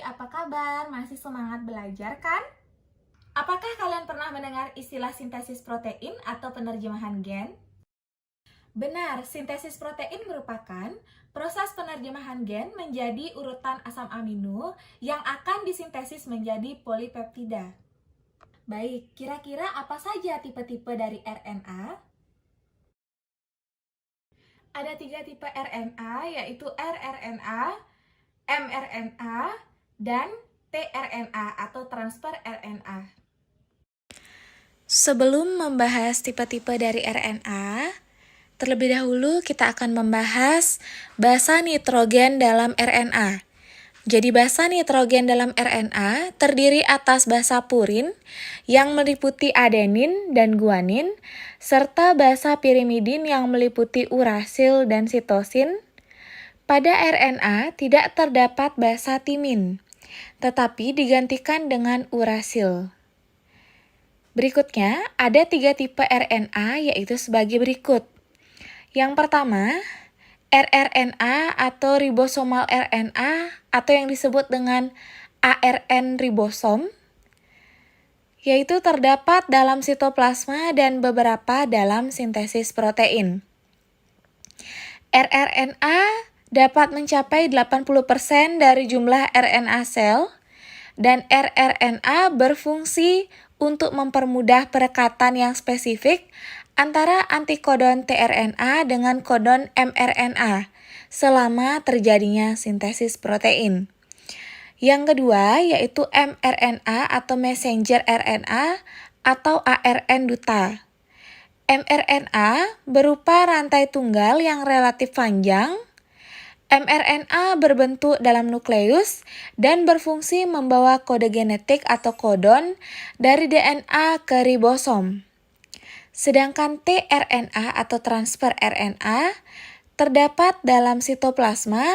apa kabar? Masih semangat belajar kan? Apakah kalian pernah mendengar istilah sintesis protein atau penerjemahan gen? Benar, sintesis protein merupakan proses penerjemahan gen menjadi urutan asam amino yang akan disintesis menjadi polipeptida. Baik, kira-kira apa saja tipe-tipe dari RNA? Ada 3 tipe RNA, yaitu rRNA, mRNA, dan tRNA atau transfer RNA. Sebelum membahas tipe-tipe dari RNA, terlebih dahulu kita akan membahas basa nitrogen dalam RNA. Jadi basa nitrogen dalam RNA terdiri atas basa purin yang meliputi adenin dan guanin, serta basa pirimidin yang meliputi urasil dan sitosin. Pada RNA tidak terdapat basa timin, tetapi digantikan dengan urasil. Berikutnya, ada 3 tipe RNA yaitu sebagai berikut. Yang pertama, rRNA atau ribosomal RNA atau yang disebut dengan ARN ribosom, yaitu terdapat dalam sitoplasma dan beberapa dalam sintesis protein. rRNA dapat mencapai 80% dari jumlah RNA sel, dan rRNA berfungsi untuk mempermudah perekatan yang spesifik antara antikodon tRNA dengan kodon mRNA selama terjadinya sintesis protein. Yang kedua yaitu mRNA atau messenger RNA atau ARN duta. mRNA berupa rantai tunggal yang relatif panjang. mRNA berbentuk dalam nukleus dan berfungsi membawa kode genetik atau kodon dari DNA ke ribosom. Sedangkan tRNA atau transfer RNA terdapat dalam sitoplasma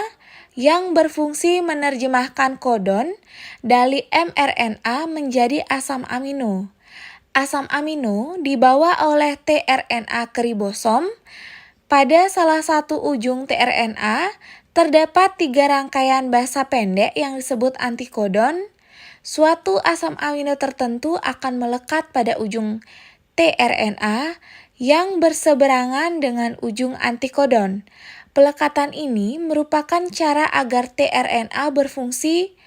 yang berfungsi menerjemahkan kodon dari mRNA menjadi asam amino. Asam amino dibawa oleh tRNA ke ribosom. Pada salah satu ujung tRNA terdapat 3 rangkaian basa pendek yang disebut antikodon. Suatu asam amino tertentu akan melekat pada ujung tRNA yang berseberangan dengan ujung antikodon. Pelekatan ini merupakan cara agar tRNA berfungsi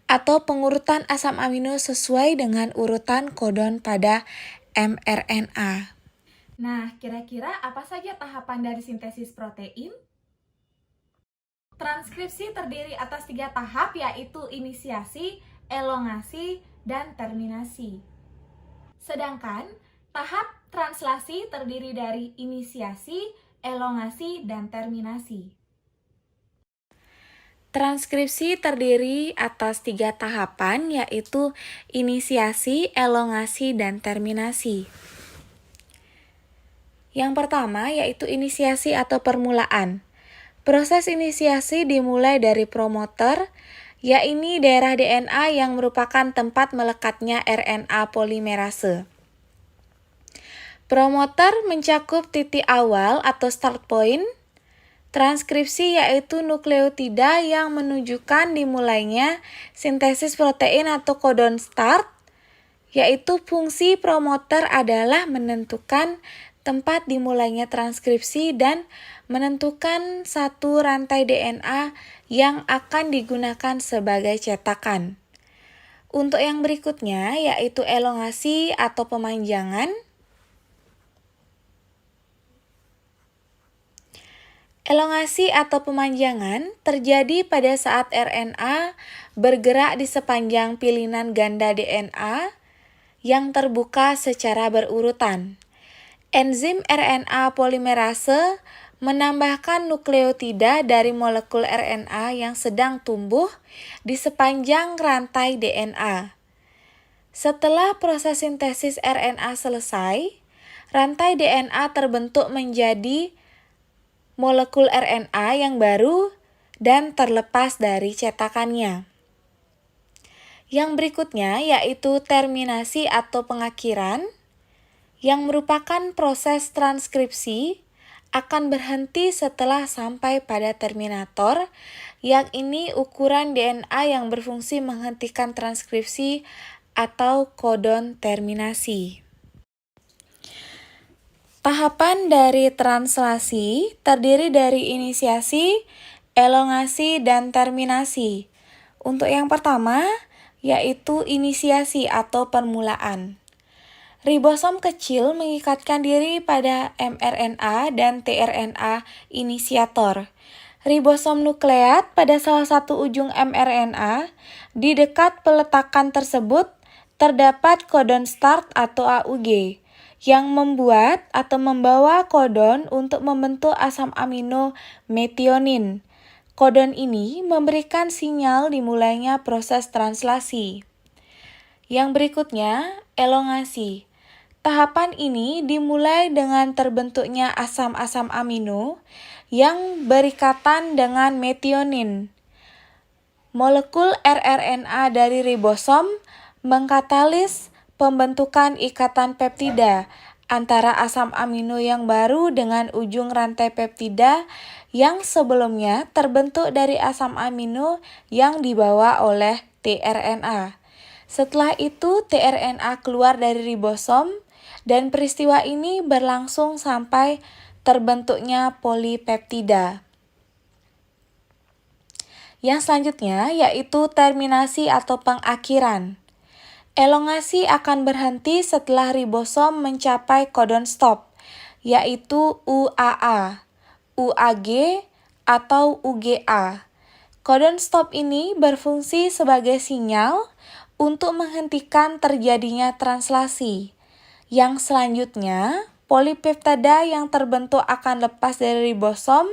atau pengurutan asam amino sesuai dengan urutan kodon pada mRNA. Nah, kira-kira apa saja tahapan dari sintesis protein? Transkripsi terdiri atas 3 tahap, yaitu inisiasi, elongasi, dan terminasi. Sedangkan tahap translasi terdiri dari inisiasi, elongasi, dan terminasi. Transkripsi terdiri atas 3 tahapan, yaitu inisiasi, elongasi, dan terminasi. Yang pertama yaitu inisiasi atau permulaan. Proses inisiasi dimulai dari promoter, yaitu daerah DNA yang merupakan tempat melekatnya RNA polimerase. Promoter mencakup titik awal atau start point. Transkripsi yaitu nukleotida yang menunjukkan dimulainya sintesis protein atau kodon start, yaitu fungsi promoter adalah menentukan tempat dimulainya transkripsi dan menentukan satu rantai DNA yang akan digunakan sebagai cetakan. Untuk yang berikutnya yaitu elongasi atau pemanjangan. Elongasi atau pemanjangan terjadi pada saat RNA bergerak di sepanjang pilihan ganda DNA yang terbuka secara berurutan. Enzim RNA polimerase menambahkan nukleotida dari molekul RNA yang sedang tumbuh di sepanjang rantai DNA. Setelah proses sintesis RNA selesai, rantai DNA terbentuk menjadi molekul RNA yang baru dan terlepas dari cetakannya. Yang berikutnya yaitu terminasi atau pengakhiran, yang merupakan proses transkripsi akan berhenti setelah sampai pada terminator, yang ini ukuran DNA yang berfungsi menghentikan transkripsi atau kodon terminasi. Tahapan dari translasi terdiri dari inisiasi, elongasi, dan terminasi. Untuk yang pertama, yaitu inisiasi atau permulaan. Ribosom kecil mengikatkan diri pada mRNA dan tRNA inisiator. Ribosom nukleat pada salah satu ujung mRNA, di dekat peletakan tersebut terdapat kodon start atau AUG, yang membuat atau membawa kodon untuk membentuk asam amino metionin. Kodon ini memberikan sinyal dimulainya proses translasi. Yang berikutnya, elongasi. Tahapan ini dimulai dengan terbentuknya asam-asam amino yang berikatan dengan metionin. Molekul rRNA dari ribosom mengkatalis pembentukan ikatan peptida antara asam amino yang baru dengan ujung rantai peptida yang sebelumnya terbentuk dari asam amino yang dibawa oleh tRNA. Setelah itu, tRNA keluar dari ribosom dan peristiwa ini berlangsung sampai terbentuknya polipeptida. Yang selanjutnya yaitu terminasi atau pengakhiran. Elongasi akan berhenti setelah ribosom mencapai kodon stop, yaitu UAA, UAG, atau UGA. Kodon stop ini berfungsi sebagai sinyal untuk menghentikan terjadinya translasi. Yang selanjutnya, polipeptida yang terbentuk akan lepas dari ribosom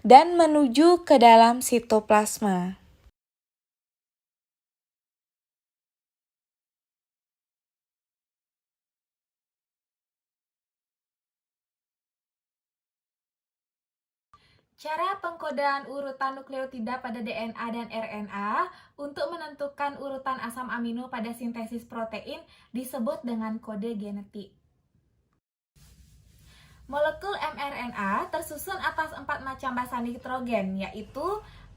dan menuju ke dalam sitoplasma. Cara pengkodaan urutan nukleotida pada DNA dan RNA untuk menentukan urutan asam amino pada sintesis protein disebut dengan kode genetik. Molekul mRNA tersusun atas 4 macam basa nitrogen, yaitu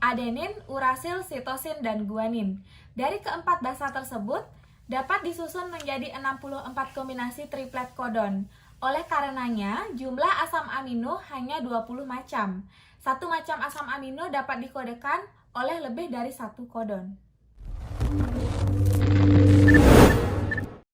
adenin, urasil, sitosin, dan guanin. Dari keempat basa tersebut, dapat disusun menjadi 64 kombinasi triplet kodon. Oleh karenanya, jumlah asam amino hanya 20 macam. Satu macam asam amino dapat dikodekan oleh lebih dari satu kodon.